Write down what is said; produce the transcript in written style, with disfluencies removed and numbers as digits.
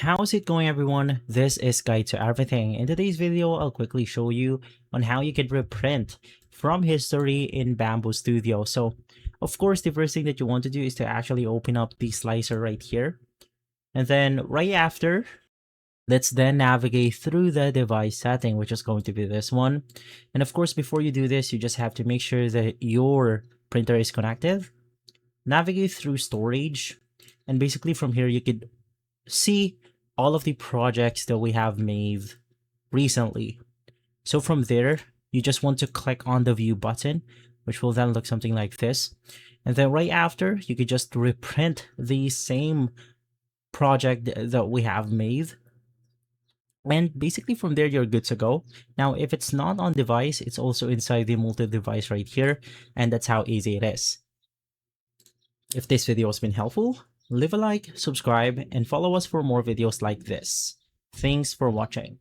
How's it going, everyone? This is Guide to Everything. In today's video, I'll quickly show you on how you can reprint from history in Bambu Studio. So, of course, the first thing that you want to do is to actually open up the slicer right here. And then right after, let's then navigate through the device setting, which is going to be this one. And of course, before you do this, you just have to make sure that your printer is connected. Navigate through storage. And basically from here, you could see all of the projects that we have made recently. So from there, you just want to click on the view button, which will then look something like this. And then right after, you could just reprint the same project that we have made. And basically from there, you're good to go. Now, if it's not on device, it's also inside the multi-device right here. And that's how easy it is. If this video has been helpful, leave a like, subscribe, and follow us for more videos like this. Thanks for watching.